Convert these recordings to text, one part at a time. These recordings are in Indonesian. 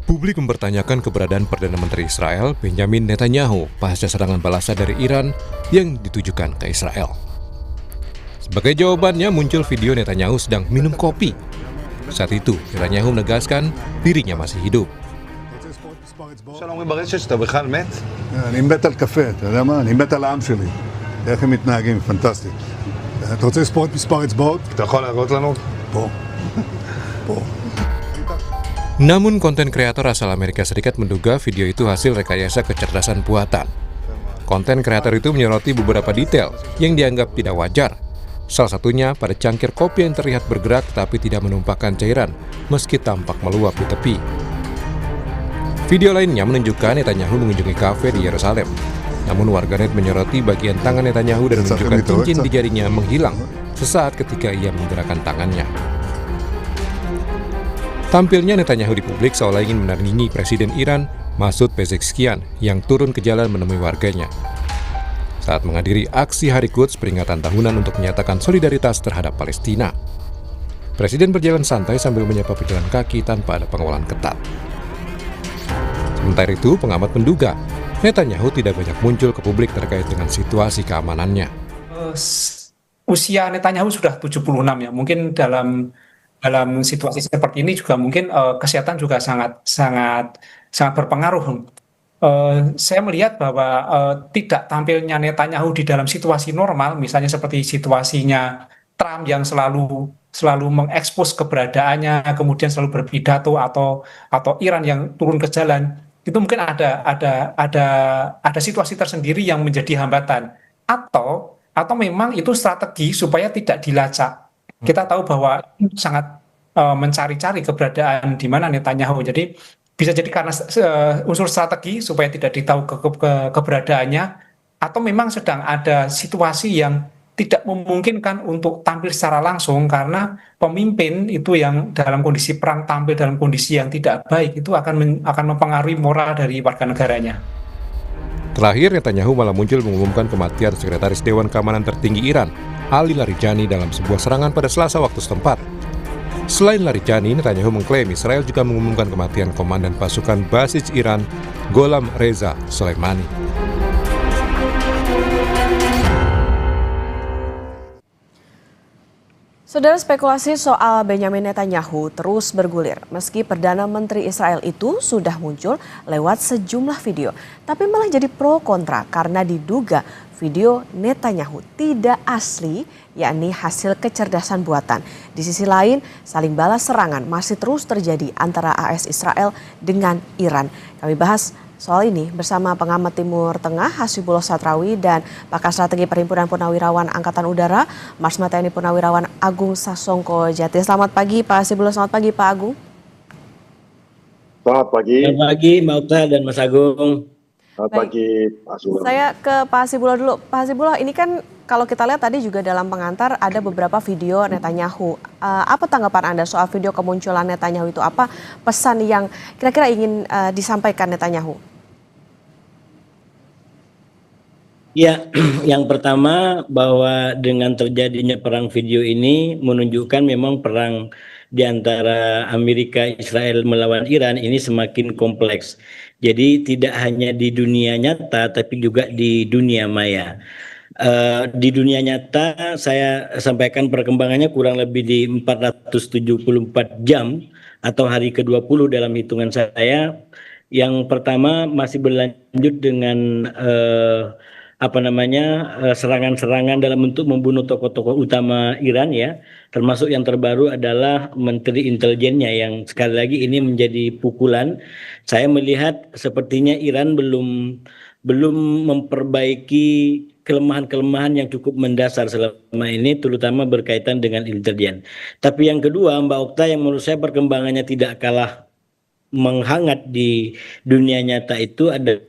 Publik mempertanyakan keberadaan Perdana Menteri Israel, Benjamin Netanyahu, pasca serangan balasan dari Iran yang ditujukan ke Israel. Sebagai jawabannya muncul video Netanyahu sedang minum kopi. Saat itu, Netanyahu menegaskan dirinya masih hidup. שלום ברשת שאתה בכלל מת? אני מת על קפה, אתה יודע מה? אני מת על העם שלי. איך הם מתנהגים, פנטסטי. אתה רוצה לספור את מספר אצבעות? אתה יכול להראות לנו? פה. פה. Namun konten kreator asal Amerika Serikat menduga video itu hasil rekayasa kecerdasan buatan. Konten kreator itu menyoroti beberapa detail yang dianggap tidak wajar. Salah satunya pada cangkir kopi yang terlihat bergerak tapi tidak menumpahkan cairan meski tampak meluap di tepi. Video lainnya menunjukkan Netanyahu mengunjungi kafe di Yerusalem. Namun warganet menyoroti bagian tangan Netanyahu dan menunjukkan cincin di jarinya menghilang sesaat ketika ia menggerakkan tangannya. Tampilnya Netanyahu di publik seolah ingin menandingi Presiden Iran, Masoud Pezeshkian, yang turun ke jalan menemui warganya. Saat menghadiri aksi Hari Quds peringatan tahunan untuk menyatakan solidaritas terhadap Palestina. Presiden berjalan santai sambil menyapa pejalan kaki tanpa ada pengawalan ketat. Sementara itu, pengamat menduga Netanyahu tidak banyak muncul ke publik terkait dengan situasi keamanannya. Usia Netanyahu sudah 76 ya, mungkin dalam situasi seperti ini juga mungkin kesehatan juga sangat berpengaruh. Saya melihat bahwa tidak tampilnya Netanyahu di dalam situasi normal, misalnya seperti situasinya Trump yang selalu mengekspos keberadaannya, kemudian selalu berpidato atau Iran yang turun ke jalan, itu mungkin ada situasi tersendiri yang menjadi hambatan, atau memang itu strategi supaya tidak dilacak. Kita tahu bahwa sangat mencari-cari keberadaan di mana Netanyahu. Jadi bisa jadi karena unsur strategi supaya tidak ditahu keberadaannya, atau memang sedang ada situasi yang tidak memungkinkan untuk tampil secara langsung karena pemimpin itu yang dalam kondisi perang tampil dalam kondisi yang tidak baik itu akan mempengaruhi moral dari warga negaranya. Terakhir, Netanyahu malah muncul mengumumkan kematian Sekretaris Dewan Keamanan Tertinggi Iran, Ali Larijani, dalam sebuah serangan pada Selasa waktu setempat. Selain Larijani, Netanyahu mengklaim Israel juga mengumumkan kematian Komandan Pasukan Basij Iran, Gholam Reza Soleimani. Saudara, spekulasi soal Benjamin Netanyahu terus bergulir meski Perdana Menteri Israel itu sudah muncul lewat sejumlah video, tapi malah jadi pro kontra karena diduga video Netanyahu tidak asli, yakni hasil kecerdasan buatan. Di sisi lain, saling balas serangan masih terus terjadi antara AS Israel dengan Iran. Kami bahas soal ini bersama pengamat Timur Tengah Hasibullah Satrawi dan pakar strategi Perhimpunan Purnawirawan Angkatan Udara, Marsma TNI Purnawirawan Agung Sasongko Jati. Selamat pagi Pak Hasibullah, selamat pagi Pak Agung. Selamat pagi. Selamat pagi Mbak Okta dan Mas Agung. Selamat pagi Pak Hasibullah. Saya ke Pak Hasibullah dulu. Pak Hasibullah, ini kan kalau kita lihat tadi juga dalam pengantar ada beberapa video Netanyahu. Apa tanggapan Anda soal video kemunculan Netanyahu itu? Apa pesan yang kira-kira ingin disampaikan Netanyahu? Ya, yang pertama bahwa dengan terjadinya perang video ini menunjukkan memang perang di antara Amerika, Israel melawan Iran ini semakin kompleks. Jadi tidak hanya di dunia nyata tapi juga di dunia maya. Di dunia nyata saya sampaikan perkembangannya kurang lebih di 474 jam atau hari ke-20 dalam hitungan saya. Yang pertama masih berlanjut dengan serangan-serangan dalam bentuk membunuh tokoh-tokoh utama Iran ya, termasuk yang terbaru adalah Menteri Intelijennya yang sekali lagi ini menjadi pukulan. Saya melihat sepertinya Iran belum memperbaiki kelemahan-kelemahan yang cukup mendasar selama ini, terutama berkaitan dengan intelijen. Tapi yang kedua, Mbak Okta, yang menurut saya perkembangannya tidak kalah menghangat di dunia nyata itu adalah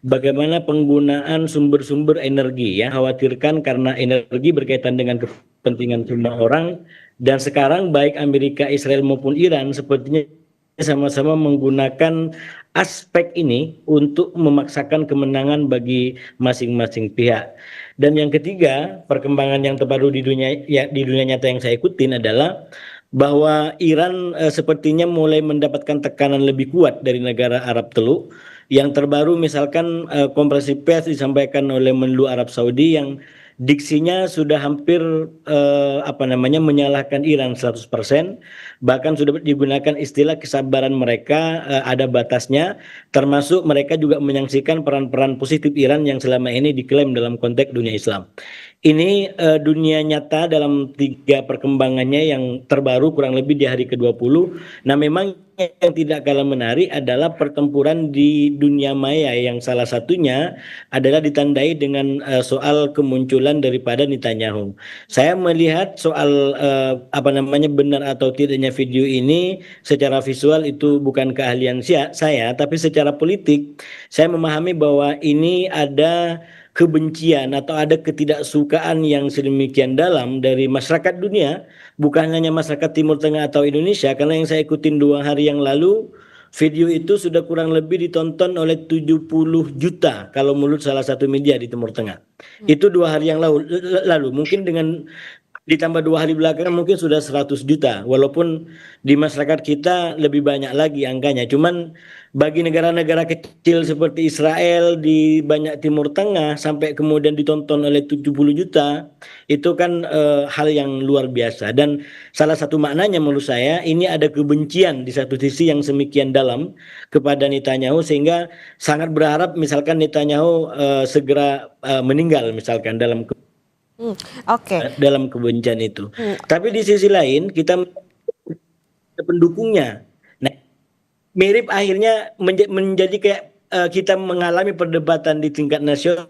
bagaimana penggunaan sumber-sumber energi ya, khawatirkan karena energi berkaitan dengan kepentingan semua orang, dan sekarang baik Amerika, Israel maupun Iran sepertinya sama-sama menggunakan aspek ini untuk memaksakan kemenangan bagi masing-masing pihak. Dan yang ketiga, perkembangan yang terbaru di dunia nyata yang saya ikutin adalah bahwa Iran sepertinya mulai mendapatkan tekanan lebih kuat dari negara Arab Teluk. Yang terbaru misalkan konferensi pers disampaikan oleh Menlu Arab Saudi yang diksinya sudah hampir menyalahkan Iran 100%, bahkan sudah digunakan istilah kesabaran mereka ada batasnya, termasuk mereka juga menyaksikan peran-peran positif Iran yang selama ini diklaim dalam konteks dunia Islam. Ini dunia nyata dalam 3 perkembangannya yang terbaru kurang lebih di hari ke-20. Nah, memang yang tidak kalah menarik adalah pertempuran di dunia maya yang salah satunya adalah ditandai dengan soal kemunculan daripada Netanyahu. Saya melihat soal benar atau tidaknya video ini secara visual itu bukan keahlian saya, tapi secara politik saya memahami bahwa ini ada kebencian atau ada ketidaksukaan yang sedemikian dalam dari masyarakat dunia, bukan hanya masyarakat Timur Tengah atau Indonesia, karena yang saya ikutin 2 hari yang lalu, video itu sudah kurang lebih ditonton oleh 70 juta kalau menurut salah satu media di Timur Tengah. Itu 2 hari yang lalu. Mungkin dengan ditambah 2 hari belakangan mungkin sudah 100 juta, walaupun di masyarakat kita lebih banyak lagi angkanya. Cuman bagi negara-negara kecil seperti Israel di banyak Timur Tengah sampai kemudian ditonton oleh 70 juta, itu kan hal yang luar biasa. Dan salah satu maknanya menurut saya ini ada kebencian di satu sisi yang semikian dalam kepada Netanyahu, sehingga sangat berharap misalkan Netanyahu segera meninggal misalkan Oke. dalam kebencian itu. Tapi di sisi lain kita pendukungnya. Nah, mirip akhirnya menjadi kayak kita mengalami perdebatan di tingkat nasional.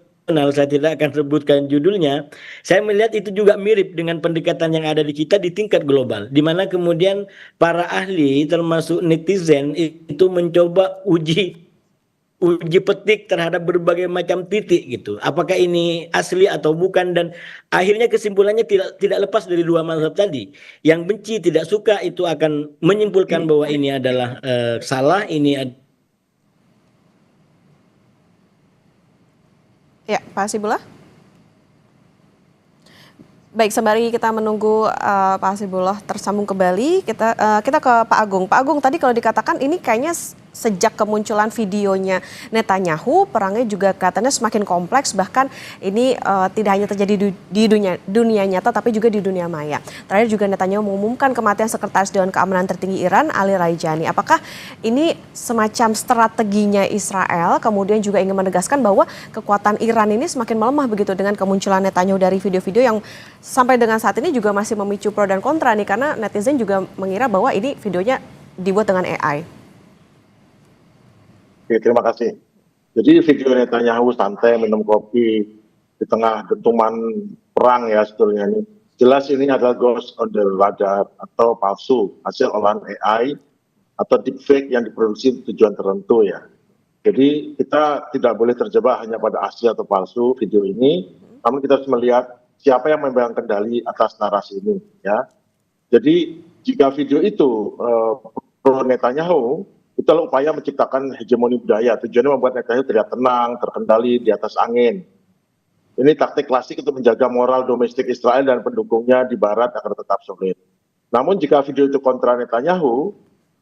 Saya tidak akan sebutkan judulnya. Saya melihat itu juga mirip dengan pendekatan yang ada di kita di tingkat global, di mana kemudian para ahli termasuk netizen itu mencoba uji petik terhadap berbagai macam titik gitu. Apakah ini asli atau bukan, dan akhirnya kesimpulannya tidak lepas dari 2 mazhab tadi. Yang benci tidak suka itu akan menyimpulkan bahwa ini adalah salah, Ya, Pak Hasibullah. Baik, sembari kita menunggu Pak Hasibullah tersambung kembali, kita ke Pak Agung. Pak Agung, tadi kalau dikatakan ini kayaknya sejak kemunculan videonya Netanyahu, perangnya juga kelihatannya semakin kompleks, bahkan ini tidak hanya terjadi di dunia nyata, tapi juga di dunia maya. Terakhir juga Netanyahu mengumumkan kematian Sekretaris Dewan Keamanan Tertinggi Iran, Ali Raijani. Apakah ini semacam strateginya Israel, kemudian juga ingin menegaskan bahwa kekuatan Iran ini semakin melemah begitu dengan kemunculan Netanyahu dari video-video yang sampai dengan saat ini juga masih memicu pro dan kontra nih, karena netizen juga mengira bahwa ini videonya dibuat dengan AI. Oke, terima kasih. Jadi video Netanyahu santai minum kopi di tengah dentuman perang ya sebetulnya ini. Jelas ini adalah ghost on the radar atau palsu, hasil olahan AI atau deepfake yang diproduksi untuk tujuan tertentu ya. Jadi kita tidak boleh terjebak hanya pada asli atau palsu video ini, namun kita harus melihat siapa yang memegang kendali atas narasi ini ya. Jadi jika video itu pro Netanyahu, itu adalah upaya menciptakan hegemoni budaya. Tujuannya membuat Netanyahu terlihat tenang, terkendali di atas angin. Ini taktik klasik untuk menjaga moral domestik Israel dan pendukungnya di Barat agar tetap solid. Namun jika video itu kontra Netanyahu,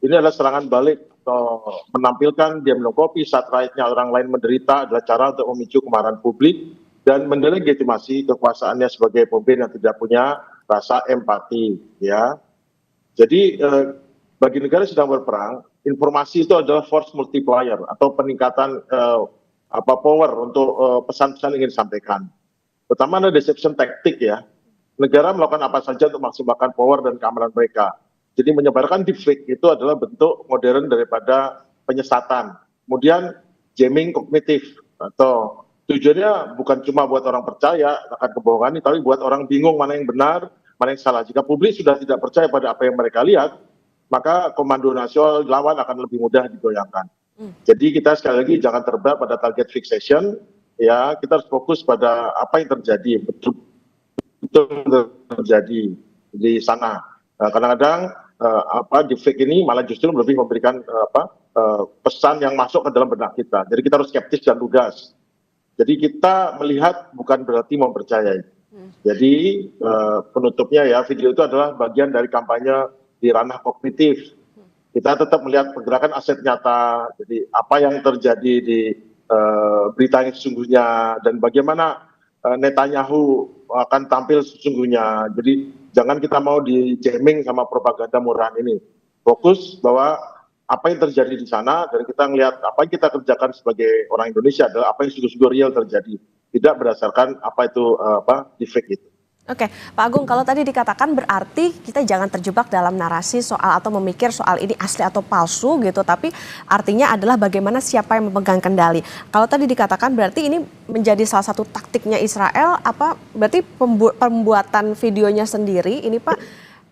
ini adalah serangan balik atau menampilkan dia minum kopi saat rakyatnya orang lain menderita adalah cara untuk memicu kemarahan publik dan mendelegitimasi kekuasaannya sebagai pemimpin yang tidak punya rasa empati. Ya, jadi bagi negara yang sedang berperang, informasi itu adalah force multiplier atau peningkatan power untuk pesan-pesan yang ingin disampaikan. Pertama ada deception tactic ya. Negara melakukan apa saja untuk maksimalkan power dan keamanan mereka. Jadi menyebarkan deepfake itu adalah bentuk modern daripada penyesatan. Kemudian jamming kognitif atau tujuannya bukan cuma buat orang percaya akan kebohongan ini, tapi buat orang bingung mana yang benar, mana yang salah. Jika publik sudah tidak percaya pada apa yang mereka lihat, maka komando nasional lawan akan lebih mudah digoyangkan. Jadi kita sekali lagi jangan terbawa pada target fixation, ya kita harus fokus pada apa yang terjadi, betul terjadi di sana. Nah, kadang-kadang deepfake ini malah justru lebih memberikan pesan yang masuk ke dalam benak kita. Jadi kita harus skeptis dan lugas. Jadi kita melihat bukan berarti mempercayai. Jadi penutupnya ya, video itu adalah bagian dari kampanye di ranah kognitif. Kita tetap melihat pergerakan aset nyata, jadi apa yang terjadi di berita yang sesungguhnya dan bagaimana Netanyahu akan tampil sesungguhnya. Jadi jangan kita mau di-jamming sama propaganda murahan ini. Fokus bahwa apa yang terjadi di sana dan kita melihat apa yang kita kerjakan sebagai orang Indonesia adalah apa yang sungguh-sungguh real terjadi, tidak berdasarkan apa itu deepfake itu. Oke, Pak Agung, kalau tadi dikatakan berarti kita jangan terjebak dalam narasi soal atau memikir soal ini asli atau palsu gitu, tapi artinya adalah bagaimana siapa yang memegang kendali. Kalau tadi dikatakan berarti ini menjadi salah satu taktiknya Israel, apa berarti pembuatan videonya sendiri ini Pak,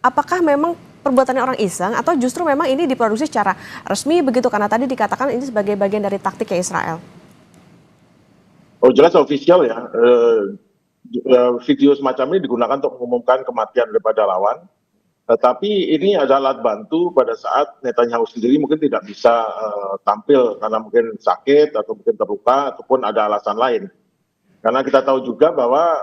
apakah memang perbuatannya orang iseng atau justru memang ini diproduksi secara resmi begitu, karena tadi dikatakan ini sebagai bagian dari taktiknya Israel? Oh jelas official ya. Video semacam ini digunakan untuk mengumumkan kematian daripada lawan. Tapi ini adalah alat bantu pada saat Netanyahu sendiri mungkin tidak bisa tampil karena mungkin sakit atau mungkin terluka ataupun ada alasan lain. Karena kita tahu juga bahwa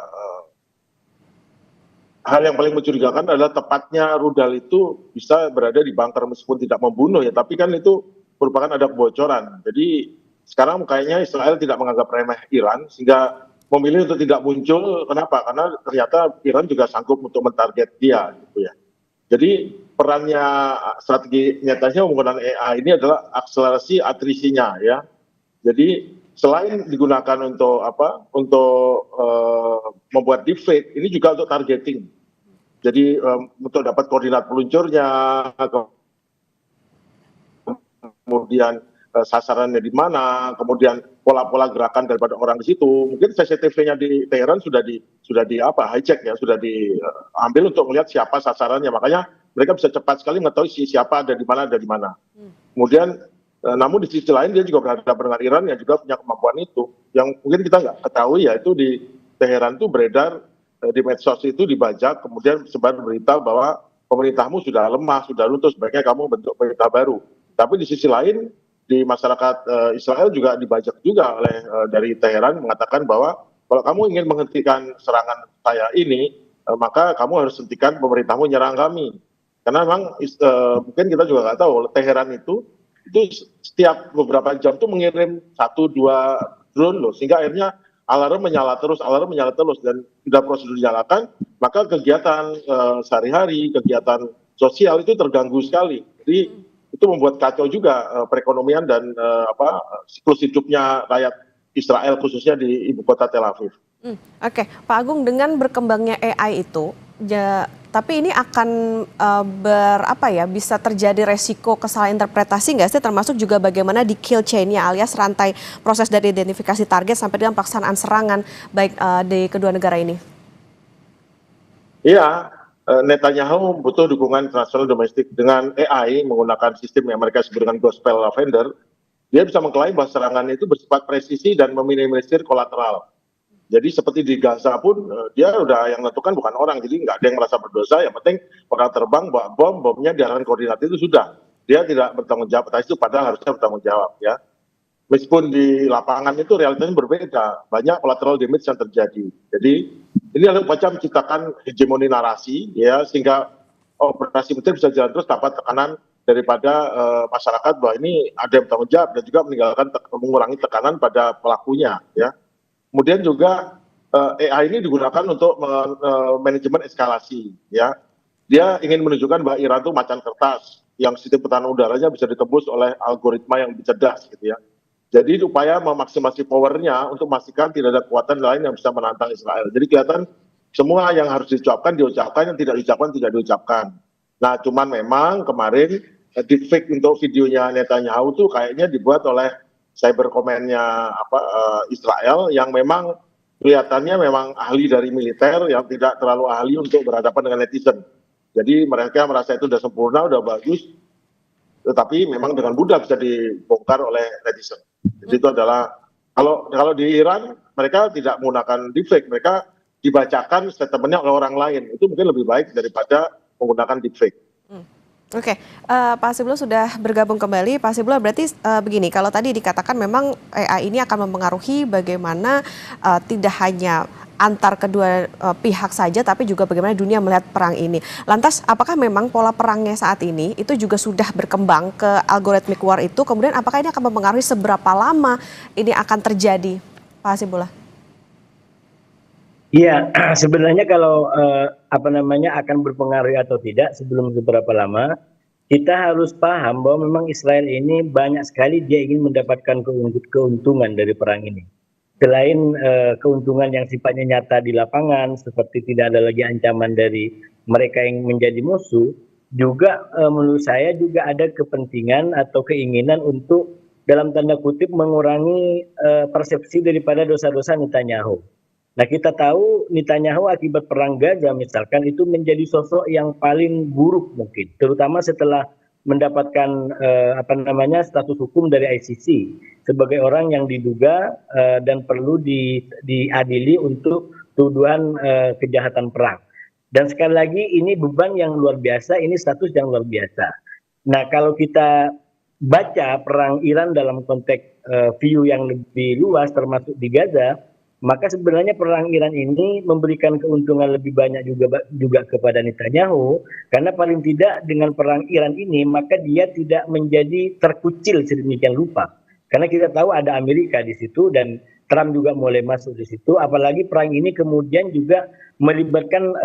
hal yang paling mencurigakan adalah tepatnya rudal itu bisa berada di bunker meskipun tidak membunuh ya, tapi kan itu merupakan ada kebocoran. Jadi sekarang kayaknya Israel tidak menganggap remeh Iran sehingga memilih untuk tidak muncul. Kenapa? Karena ternyata Iran juga sanggup untuk mentarget dia gitu ya. Jadi perannya strategi Netanyahu menggunakan AI ini adalah akselerasi atrisinya ya. Jadi selain digunakan untuk membuat deepfake, ini juga untuk targeting. Jadi untuk dapat koordinat peluncurnya, kemudian sasarannya di mana, kemudian pola-pola gerakan daripada orang di situ. Mungkin CCTV-nya di Teheran sudah hijack ya, sudah diambil untuk melihat siapa sasarannya. Makanya mereka bisa cepat sekali mengetahui siapa ada di mana. Kemudian namun di sisi lain dia juga berhadapan dengan Iran yang juga punya kemampuan itu. Yang mungkin kita nggak ketahui yaitu di Teheran itu beredar di medsos itu dibajak, kemudian sebar berita bahwa pemerintahmu sudah lemah, sudah runtuh, sebaiknya kamu bentuk pemerintah baru. Tapi di sisi lain di masyarakat Israel juga dibajak juga oleh dari Teheran mengatakan bahwa kalau kamu ingin menghentikan serangan saya ini, maka kamu harus hentikan pemerintahmu nyerang kami. Karena memang mungkin kita juga nggak tahu, Teheran itu setiap beberapa jam tuh mengirim 1-2 drone loh, sehingga akhirnya alarm menyala terus dan sudah prosedur dinyalakan, maka kegiatan sehari-hari, kegiatan sosial itu terganggu sekali. Jadi itu membuat kacau juga perekonomian dan siklus hidupnya rakyat Israel khususnya di ibu kota Tel Aviv. Oke, Pak Agung, dengan berkembangnya AI itu, tapi ini akan bisa terjadi resiko kesalahan interpretasi nggak sih, termasuk juga bagaimana di kill chain-nya alias rantai proses dari identifikasi target sampai dengan pelaksanaan serangan baik di kedua negara ini? Iya. Netanyahu butuh dukungan internasional domestik. Dengan AI menggunakan sistem yang mereka sebut dengan gospel lavender, dia bisa mengklaim bahwa serangan itu bersifat presisi dan meminimalisir kolateral. Jadi seperti di Gaza pun dia udah yang menentukan bukan orang, jadi nggak ada yang merasa berdosa. Yang penting orang terbang bawa bomnya diarahkan koordinat itu sudah, dia tidak bertanggung jawab atas itu, padahal harusnya bertanggung jawab ya. Meskipun di lapangan itu realitanya berbeda, banyak collateral damage yang terjadi. Jadi ini adalah macam menciptakan hegemoni narasi ya, sehingga operasi militer bisa jalan terus tanpa tekanan daripada masyarakat bahwa ini ada yang bertanggung jawab, dan juga mengurangi tekanan pada pelakunya ya. Kemudian juga AI ini digunakan untuk manajemen eskalasi ya. Dia ingin menunjukkan bahwa Iran itu macan kertas yang sistem pertahanan udaranya bisa ditembus oleh algoritma yang lebih cerdas gitu ya. Jadi upaya memaksimasi powernya untuk memastikan tidak ada kekuatan lain yang bisa menantang Israel. Jadi kelihatan semua yang harus diucapkan, yang tidak diucapkan, tidak diucapkan. Nah cuman memang kemarin deepfake untuk videonya Netanyahu tuh kayaknya dibuat oleh cyber command-nya Israel yang memang kelihatannya memang ahli dari militer yang tidak terlalu ahli untuk berhadapan dengan netizen. Jadi mereka merasa itu sudah sempurna, sudah bagus, tetapi memang dengan mudah bisa dibongkar oleh netizen. Jadi itu adalah kalau di Iran mereka tidak menggunakan deepfake, mereka dibacakan statementnya oleh orang lain. Itu mungkin lebih baik daripada menggunakan deepfake. Oke, Pak Hasibullah sudah bergabung kembali. Pak Hasibullah, berarti begini, kalau tadi dikatakan memang AI ini akan mempengaruhi bagaimana tidak hanya antar kedua pihak saja, tapi juga bagaimana dunia melihat perang ini. Lantas, apakah memang pola perangnya saat ini itu juga sudah berkembang ke algorithmic war itu? Kemudian apakah ini akan mempengaruhi seberapa lama ini akan terjadi, Pak Hasibullah? Iya, sebenarnya kalau akan berpengaruh atau tidak sebelum seberapa lama, kita harus paham bahwa memang Israel ini banyak sekali dia ingin mendapatkan keuntungan dari perang ini. Selain keuntungan yang sifatnya nyata di lapangan, seperti tidak ada lagi ancaman dari mereka yang menjadi musuh, juga menurut saya juga ada kepentingan atau keinginan untuk dalam tanda kutip mengurangi persepsi daripada dosa-dosa Netanyahu. Nah, kita tahu Netanyahu akibat perang Gaza misalkan itu menjadi sosok yang paling buruk mungkin, terutama setelah mendapatkan status hukum dari ICC sebagai orang yang diduga dan perlu diadili untuk tuduhan kejahatan perang. Dan sekali lagi ini beban yang luar biasa, ini status yang luar biasa. Nah, kalau kita baca perang Iran dalam konteks view yang lebih luas termasuk di Gaza, maka sebenarnya perang Iran ini memberikan keuntungan lebih banyak juga kepada Netanyahu, karena paling tidak dengan perang Iran ini maka dia tidak menjadi terkucil sedemikian rupa. Karena kita tahu ada Amerika di situ dan Trump juga mulai masuk di situ, apalagi perang ini kemudian juga melibatkan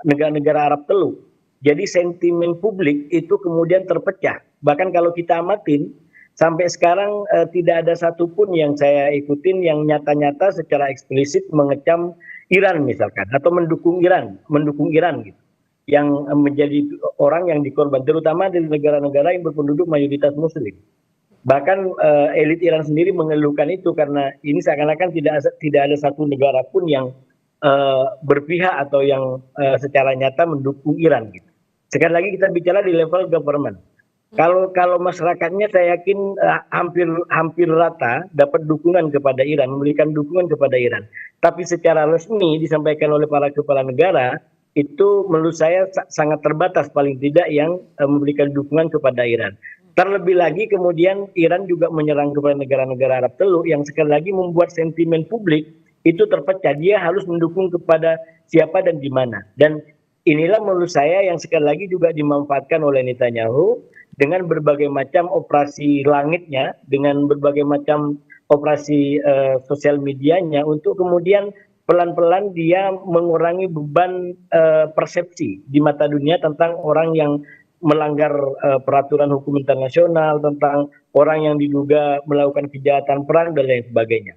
negara-negara Arab Teluk. Jadi sentimen publik itu kemudian terpecah. Bahkan kalau kita amatin, sampai sekarang tidak ada satupun yang saya ikutin yang nyata-nyata secara eksplisit mengecam Iran misalkan atau mendukung Iran gitu. Yang menjadi orang yang dikorban, terutama dari negara-negara yang berpenduduk mayoritas Muslim. Bahkan elit Iran sendiri mengeluhkan itu karena ini seakan-akan tidak ada satu negara pun yang berpihak atau yang secara nyata mendukung Iran gitu. Sekali lagi kita bicara di level government. Kalau masyarakatnya saya yakin hampir rata dapat dukungan kepada Iran, memberikan dukungan kepada Iran. Tapi secara resmi disampaikan oleh para kepala negara itu menurut saya sangat terbatas paling tidak yang memberikan dukungan kepada Iran. Terlebih lagi kemudian Iran juga menyerang kepada negara-negara Arab Teluk yang sekali lagi membuat sentimen publik itu terpecah. Dia harus mendukung kepada siapa dan di mana. Dan inilah menurut saya yang sekali lagi juga dimanfaatkan oleh Netanyahu dengan berbagai macam operasi langitnya, dengan berbagai macam operasi sosial medianya untuk kemudian pelan-pelan dia mengurangi beban persepsi di mata dunia tentang orang yang melanggar peraturan hukum internasional, tentang orang yang diduga melakukan kejahatan perang dan lain sebagainya.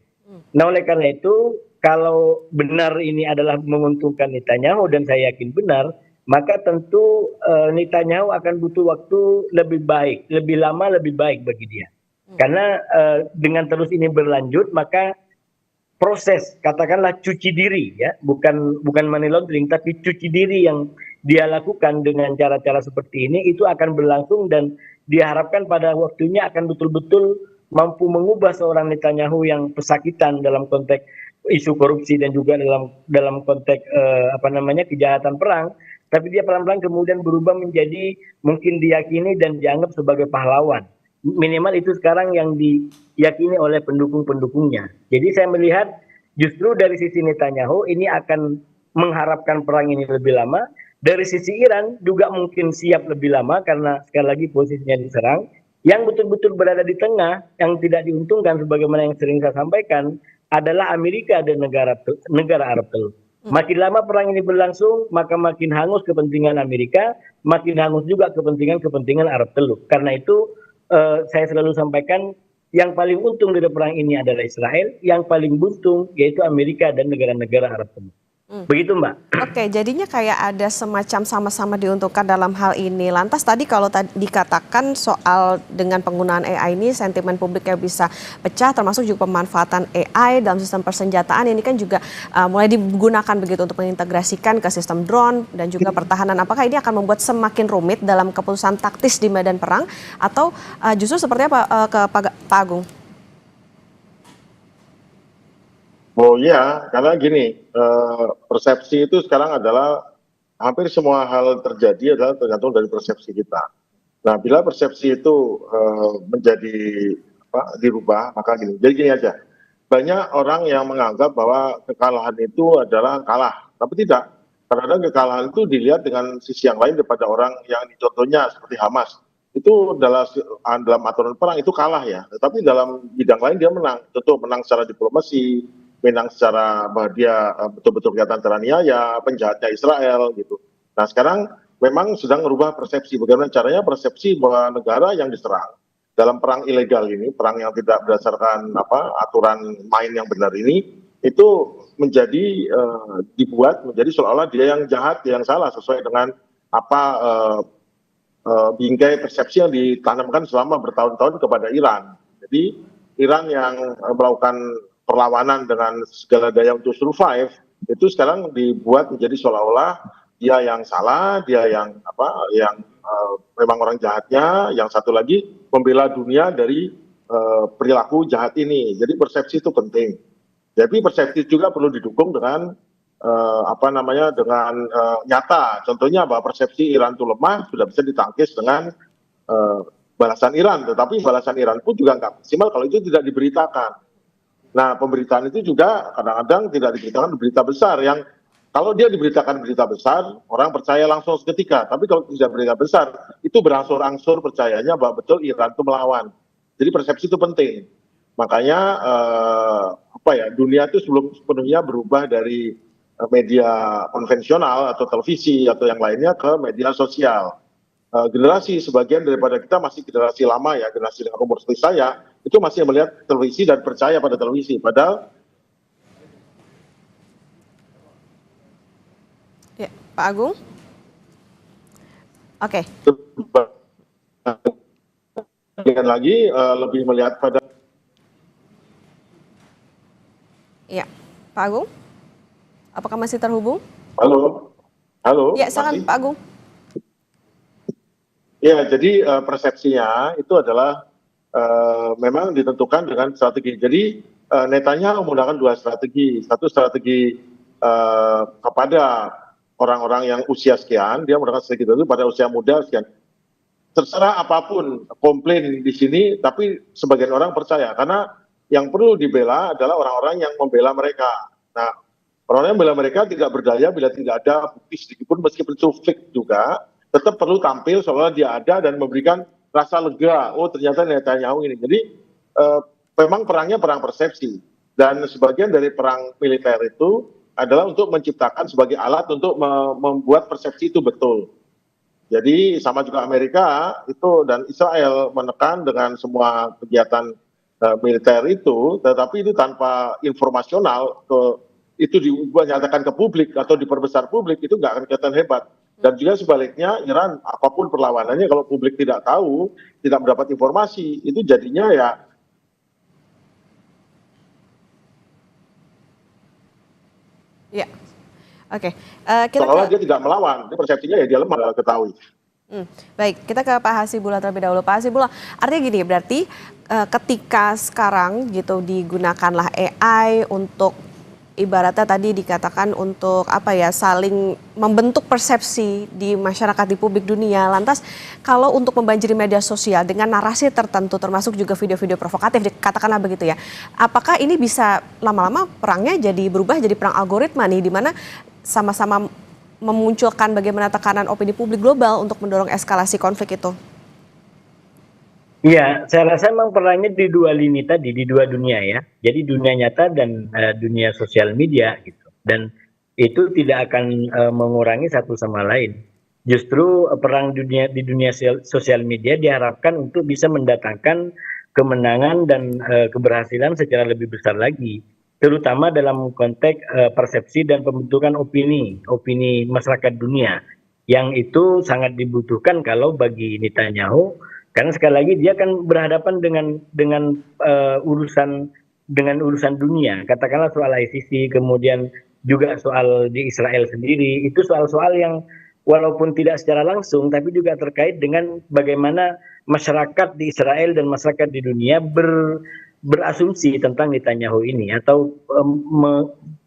Nah, oleh karena itu kalau benar ini adalah menguntungkan Netanyahu dan saya yakin benar, maka tentu Netanyahu akan butuh waktu lebih baik, lebih lama lebih baik bagi dia. Karena dengan terus ini berlanjut, maka proses katakanlah cuci diri ya, bukan money laundering tapi cuci diri yang dia lakukan dengan cara-cara seperti ini itu akan berlangsung dan diharapkan pada waktunya akan betul-betul mampu mengubah seorang Netanyahu yang pesakitan dalam konteks isu korupsi dan juga dalam konteks kejahatan perang. Tapi dia pelan-pelan kemudian berubah menjadi mungkin diyakini dan dianggap sebagai pahlawan. Minimal itu sekarang yang diyakini oleh pendukung-pendukungnya. Jadi saya melihat justru dari sisi Netanyahu ini akan mengharapkan perang ini lebih lama. Dari sisi Iran juga mungkin siap lebih lama karena sekali lagi posisinya diserang. Yang betul-betul berada di tengah yang tidak diuntungkan sebagaimana yang sering saya sampaikan adalah Amerika dan negara Arab Teluk. Makin lama perang ini berlangsung, maka makin hangus kepentingan Amerika, makin hangus juga kepentingan Arab Teluk. Karena itu saya selalu sampaikan yang paling untung dari perang ini adalah Israel, yang paling buntung yaitu Amerika dan negara-negara Arab Teluk. Begitu Mbak. Oke, jadinya kayak ada semacam sama-sama diuntungkan dalam hal ini. Lantas tadi kalau dikatakan soal dengan penggunaan AI ini sentimen publiknya bisa pecah, termasuk juga pemanfaatan AI dalam sistem persenjataan ini kan juga mulai digunakan begitu untuk mengintegrasikan ke sistem drone dan juga pertahanan. Apakah ini akan membuat semakin rumit dalam keputusan taktis di medan perang atau justru seperti apa ke Pak Agung? Oh iya, karena gini, persepsi itu sekarang adalah hampir semua hal terjadi adalah tergantung dari persepsi kita. Nah, bila persepsi itu menjadi dirubah, maka gini. Jadi gini aja, banyak orang yang menganggap bahwa kekalahan itu adalah kalah, tapi tidak. Kadang-kadang kekalahan itu dilihat dengan sisi yang lain daripada orang yang contohnya seperti Hamas. Itu dalam aturan perang itu kalah ya, tetapi dalam bidang lain dia menang. Tentu menang secara diplomasi, menang secara bahwa dia betul-betul kelihatan teraniaya, penjahatnya Israel gitu. Nah sekarang memang sedang merubah persepsi. Bagaimana caranya persepsi bahwa negara yang diserang dalam perang ilegal ini, perang yang tidak berdasarkan aturan main yang benar ini, itu menjadi dibuat menjadi seolah-olah dia yang jahat, dia yang salah sesuai dengan apa bingkai persepsi yang ditanamkan selama bertahun-tahun kepada Iran. Jadi Iran yang melakukan perlawanan dengan segala daya untuk survive itu sekarang dibuat menjadi seolah-olah dia yang salah, dia yang memang orang jahatnya, yang satu lagi membela dunia dari perilaku jahat ini. Jadi persepsi itu penting. Jadi persepsi juga perlu didukung dengan dengan nyata. Contohnya bahwa persepsi Iran itu lemah sudah bisa ditangkis dengan balasan Iran. Tetapi balasan Iran pun juga nggak maksimal kalau itu tidak diberitakan. Nah pemberitaan itu juga kadang-kadang tidak diberitakan berita besar yang kalau dia diberitakan berita besar, orang percaya langsung seketika. Tapi kalau tidak berita besar, itu berangsur-angsur percayanya bahwa betul Iran itu melawan. Jadi persepsi itu penting. Makanya dunia itu sebelum sepenuhnya berubah dari media konvensional atau televisi atau yang lainnya ke media sosial. Generasi sebagian daripada kita masih generasi lama ya, generasi dengan umur seperti saya, itu masih melihat televisi dan percaya pada televisi. Padahal Ya, Pak Agung. Oke. Lagi lebih melihat pada. Ya, Pak Agung. Apakah masih terhubung? Halo. Ya, silakan Pak Agung. Ya, jadi persepsinya itu adalah memang ditentukan dengan strategi. Jadi Netanyahu menggunakan dua strategi. Satu strategi kepada orang-orang yang usia sekian, dia menggunakan strategi itu pada usia muda sekian. Terserah apapun komplain di sini, tapi sebagian orang percaya karena yang perlu dibela adalah orang-orang yang membela mereka. Nah, orang yang membela mereka tidak berdaya bila tidak ada bukti sedikitpun, meskipun itu fake juga, tetap perlu tampil seolah dia ada dan memberikan rasa lega. Oh, ternyata Netanyahu ini. Jadi memang perangnya perang persepsi, dan sebagian dari perang militer itu adalah untuk menciptakan sebagai alat untuk membuat persepsi itu betul. Jadi sama juga Amerika itu dan Israel menekan dengan semua kegiatan militer itu, tetapi itu tanpa informasional itu dinyatakan ke publik atau diperbesar publik, itu nggak akan kelihatan hebat. Dan juga sebaliknya Iran apapun perlawanannya kalau publik tidak tahu, tidak mendapat informasi, itu jadinya ya Ya, oke. seolah dia tidak melawan, persepsinya ya dia lemah, ketahui. Baik, kita ke Pak Hasibullah terlebih dahulu. Pak Hasibullah, artinya gini, berarti ketika sekarang gitu digunakanlah AI untuk ibaratnya tadi dikatakan untuk saling membentuk persepsi di masyarakat, di publik dunia. Lantas kalau untuk membanjiri media sosial dengan narasi tertentu termasuk juga video-video provokatif, katakanlah begitu ya. Apakah ini bisa lama-lama perangnya jadi berubah jadi perang algoritma nih, di mana sama-sama memunculkan bagaimana tekanan opini publik global untuk mendorong eskalasi konflik itu? Ya, saya rasa memang perangnya di dua lini tadi, di dua dunia ya. Jadi dunia nyata dan dunia sosial media gitu. Dan itu tidak akan mengurangi satu sama lain. Justru perang di dunia sosial media diharapkan untuk bisa mendatangkan kemenangan dan keberhasilan secara lebih besar lagi. Terutama dalam konteks persepsi dan pembentukan opini masyarakat dunia. Yang itu sangat dibutuhkan kalau bagi Netanyahu, karena sekali lagi dia akan berhadapan dengan urusan dunia, katakanlah soal ICC, kemudian juga soal di Israel sendiri. Itu soal-soal yang walaupun tidak secara langsung, tapi juga terkait dengan bagaimana masyarakat di Israel dan masyarakat di dunia berasumsi tentang Netanyahu ini, atau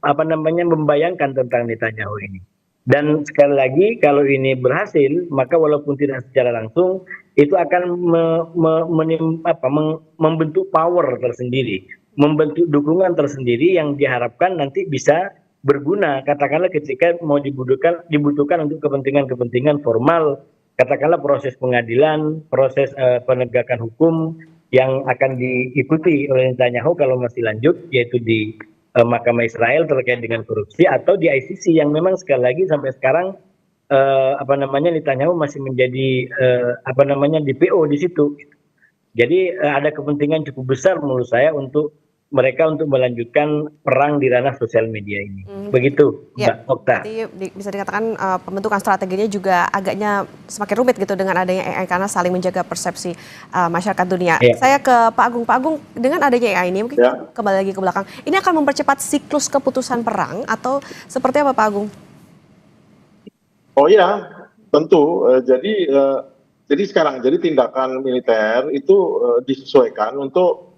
membayangkan tentang Netanyahu ini. Dan sekali lagi kalau ini berhasil, maka walaupun tidak secara langsung itu akan membentuk power tersendiri membentuk dukungan tersendiri yang diharapkan nanti bisa berguna, katakanlah ketika mau dibutuhkan untuk kepentingan-kepentingan formal, katakanlah proses pengadilan, proses penegakan hukum yang akan diikuti oleh Netanyahu kalau masih lanjut, yaitu di Mahkamah Israel terkait dengan korupsi, atau di ICC yang memang sekali lagi sampai sekarang Netanyahu masih menjadi DPO di situ. Jadi ada kepentingan cukup besar menurut saya untuk mereka untuk melanjutkan perang di ranah sosial media ini. Begitu, Mbak Okta. Jadi bisa dikatakan pembentukan strateginya juga agaknya semakin rumit gitu dengan adanya AI karena saling menjaga persepsi masyarakat dunia. Saya ke Pak Agung. Pak Agung, dengan adanya AI ini mungkin kembali lagi ke belakang, ini akan mempercepat siklus keputusan perang atau seperti apa Pak Agung? Oh iya, tentu. Jadi sekarang tindakan militer itu disesuaikan untuk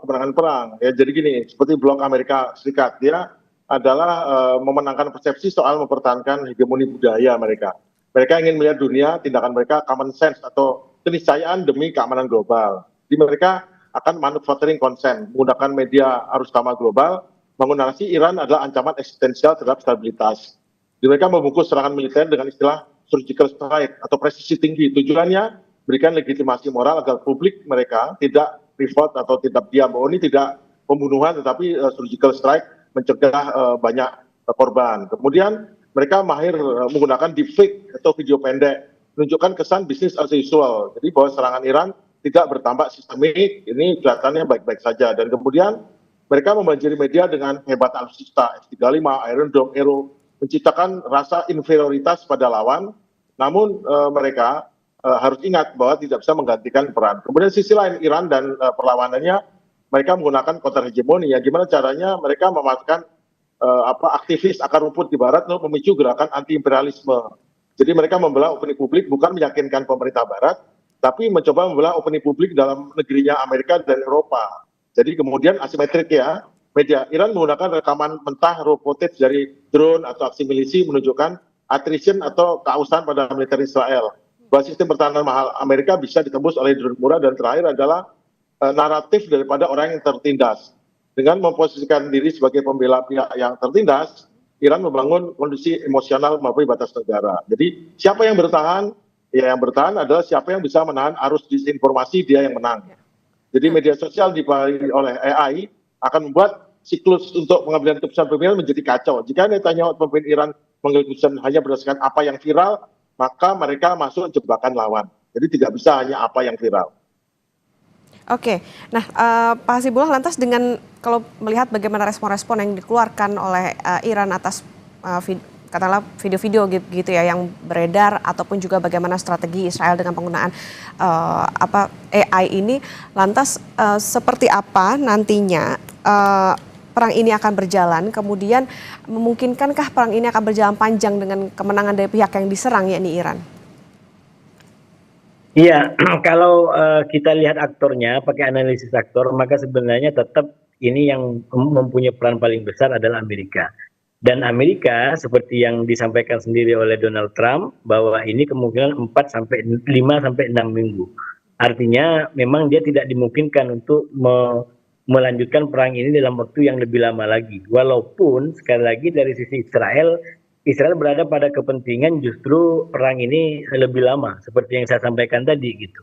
kemenangan perang. Ya, jadi gini, seperti blok Amerika Serikat, dia adalah memenangkan persepsi soal mempertahankan hegemoni budaya mereka. Mereka ingin melihat dunia, tindakan mereka common sense atau keniscayaan demi keamanan global. Jadi mereka akan manufacturing consent, menggunakan media arus utama global, menggunakan Iran adalah ancaman eksistensial terhadap stabilitas. Jadi mereka membungkus serangan militer dengan istilah surgical strike atau presisi tinggi. Tujuannya berikan legitimasi moral agar publik mereka tidak pivot atau tidak diam bahwa ini tidak pembunuhan tetapi surgical strike mencegah banyak korban. Kemudian mereka mahir menggunakan deepfake atau video pendek, menunjukkan kesan bisnis as usual. Jadi bahwa serangan Iran tidak bertambah sistemik, ini kelihatannya baik-baik saja. Dan kemudian mereka membanjiri media dengan hebat alutsista, F-35, Iron Dome, Aero, menciptakan rasa inferioritas pada lawan. Namun mereka harus ingat bahwa tidak bisa menggantikan peran. Kemudian sisi lain Iran dan perlawanannya, mereka menggunakan counter hegemoni. Ya, gimana caranya mereka memanfaatkan aktivis akar rumput di Barat untuk memicu gerakan anti imperialisme. Jadi mereka membelah opini publik bukan meyakinkan pemerintah Barat, tapi mencoba membelah opini publik dalam negerinya Amerika dan Eropa. Jadi kemudian asimetrik ya, media Iran menggunakan rekaman mentah raw footage dari drone atau aksi milisi menunjukkan attrition atau keausan pada militer Israel. Bahwa sistem pertahanan mahal Amerika bisa ditembus oleh drone murah, dan terakhir adalah naratif daripada orang yang tertindas. Dengan memposisikan diri sebagai pembela pihak yang tertindas, Iran membangun kondisi emosional melampaui batas negara. Jadi siapa yang bertahan? Ya, yang bertahan adalah siapa yang bisa menahan arus disinformasi, dia yang menang. Jadi media sosial dipengaruhi oleh AI akan membuat siklus untuk pengambilan keputusan pemilihan menjadi kacau. Jika Netanyahu pemimpin Iran mengambil keputusan hanya berdasarkan apa yang viral, maka mereka masuk jebakan lawan. Jadi tidak bisa hanya apa yang viral. Oke, nah Pak Hasibullah, lantas dengan kalau melihat bagaimana respon-respon yang dikeluarkan oleh Iran atas katakanlah video-video gitu ya yang beredar, ataupun juga bagaimana strategi Israel dengan penggunaan AI ini, lantas seperti apa nantinya perang ini akan berjalan, kemudian memungkinkankah perang ini akan berjalan panjang dengan kemenangan dari pihak yang diserang, yakni Iran? Iya, kalau kita lihat aktornya, pakai analisis aktor, maka sebenarnya tetap ini yang mempunyai peran paling besar adalah Amerika. Dan Amerika seperti yang disampaikan sendiri oleh Donald Trump, bahwa ini kemungkinan 5 sampai 6 minggu. Artinya memang dia tidak dimungkinkan untuk melanjutkan perang ini dalam waktu yang lebih lama lagi. Walaupun sekali lagi dari sisi Israel berada pada kepentingan justru perang ini lebih lama, seperti yang saya sampaikan tadi gitu.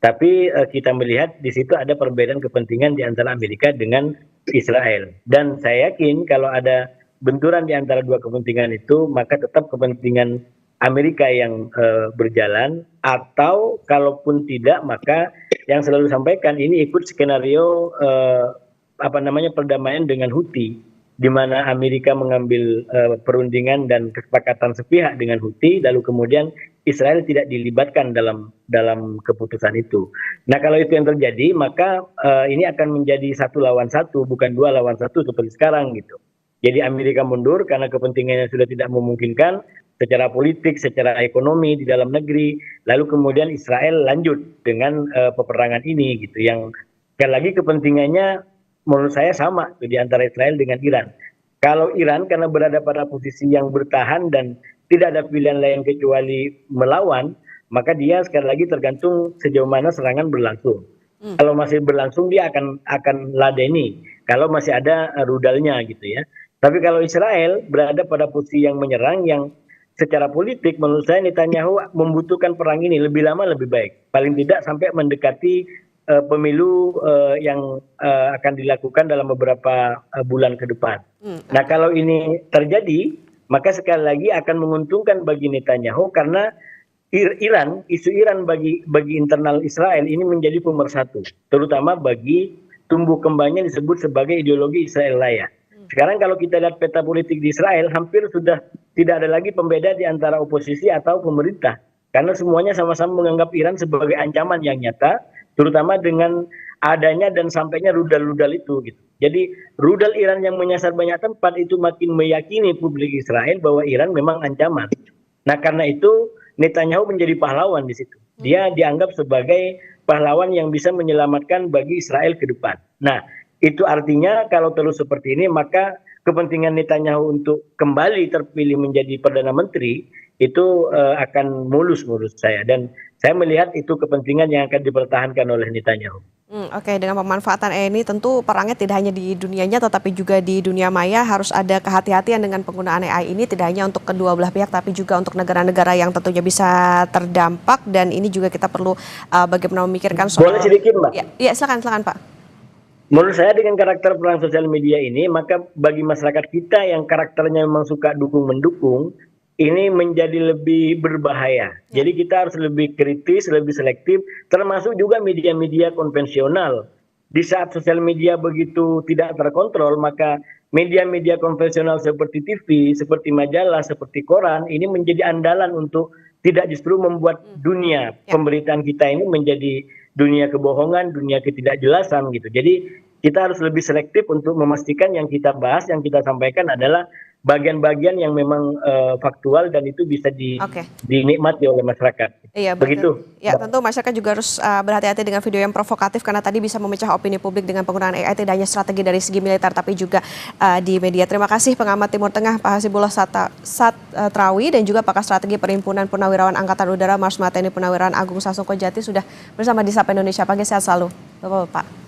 Tapi kita melihat di situ ada perbedaan kepentingan di antara Amerika dengan Israel. Dan saya yakin kalau ada benturan di antara dua kepentingan itu, maka tetap kepentingan Amerika yang berjalan, atau kalaupun tidak, maka yang selalu sampaikan ini ikut skenario perdamaian dengan Houthi, di mana Amerika mengambil perundingan dan kesepakatan sepihak dengan Houthi, lalu kemudian Israel tidak dilibatkan dalam keputusan itu. Nah, kalau itu yang terjadi, maka ini akan menjadi 1 lawan 1, bukan 2 lawan 1 seperti sekarang gitu. Jadi Amerika mundur karena kepentingannya sudah tidak memungkinkan secara politik, secara ekonomi di dalam negeri. Lalu kemudian Israel lanjut dengan peperangan ini gitu, yang sekali lagi kepentingannya menurut saya sama di antara Israel dengan Iran. Kalau Iran karena berada pada posisi yang bertahan dan tidak ada pilihan lain kecuali melawan, maka dia sekali lagi tergantung sejauh mana serangan berlangsung. Kalau masih berlangsung dia akan ladeni kalau masih ada rudalnya gitu ya. Tapi kalau Israel berada pada posisi yang menyerang, yang secara politik menurut saya Netanyahu membutuhkan perang ini lebih lama lebih baik. Paling tidak sampai mendekati pemilu yang akan dilakukan dalam beberapa bulan ke depan. Nah kalau ini terjadi, maka sekali lagi akan menguntungkan bagi Netanyahu karena isu Iran bagi internal Israel ini menjadi pemersatu, terutama bagi tumbuh kembangnya disebut sebagai ideologi Israel Raya. Sekarang kalau kita lihat peta politik di Israel, hampir sudah tidak ada lagi pembeda di antara oposisi atau pemerintah, karena semuanya sama-sama menganggap Iran sebagai ancaman yang nyata, terutama dengan adanya dan sampainya rudal-rudal itu gitu. Jadi rudal Iran yang menyasar banyak tempat itu makin meyakini publik Israel bahwa Iran memang ancaman. Nah karena itu Netanyahu menjadi pahlawan di situ. Dia dianggap sebagai pahlawan yang bisa menyelamatkan bagi Israel ke depan. Nah, itu artinya kalau terus seperti ini, maka kepentingan Netanyahu untuk kembali terpilih menjadi Perdana Menteri itu akan mulus menurut saya. Dan saya melihat itu kepentingan yang akan dipertahankan oleh Netanyahu. Oke, dengan pemanfaatan ini tentu perangnya tidak hanya di dunianya tetapi juga di dunia maya, harus ada kehati-hatian dengan penggunaan AI ini, tidak hanya untuk kedua belah pihak tapi juga untuk negara-negara yang tentunya bisa terdampak, dan ini juga kita perlu bagaimana memikirkan soal... Boleh sedikit Mbak? Ya silakan Pak. Menurut saya dengan karakter perang sosial media ini, maka bagi masyarakat kita yang karakternya memang suka dukung-mendukung, ini menjadi lebih berbahaya. Jadi kita harus lebih kritis, lebih selektif, termasuk juga media-media konvensional. Di saat sosial media begitu tidak terkontrol, maka media-media konvensional seperti TV, seperti majalah, seperti koran, ini menjadi andalan untuk tidak justru membuat dunia pemberitaan kita ini menjadi dunia kebohongan, dunia ketidakjelasan gitu. Jadi kita harus lebih selektif untuk memastikan yang kita bahas, yang kita sampaikan adalah bagian-bagian yang memang faktual dan itu bisa dinikmati oleh masyarakat. Iya, begitu. Ya, tentu masyarakat juga harus berhati-hati dengan video yang provokatif karena tadi bisa memecah opini publik dengan penggunaan AI, tidak hanya strategi dari segi militer tapi juga di media. Terima kasih pengamat Timur Tengah Pak Hasibullah Satrawi dan juga pakar strategi Perhimpunan Purnawirawan Angkatan Udara Marsma TNI Purnawirawan Agung Sasongko Jati sudah bersama di Sapa Indonesia Pagi. Sehat selalu Bapak-bapak.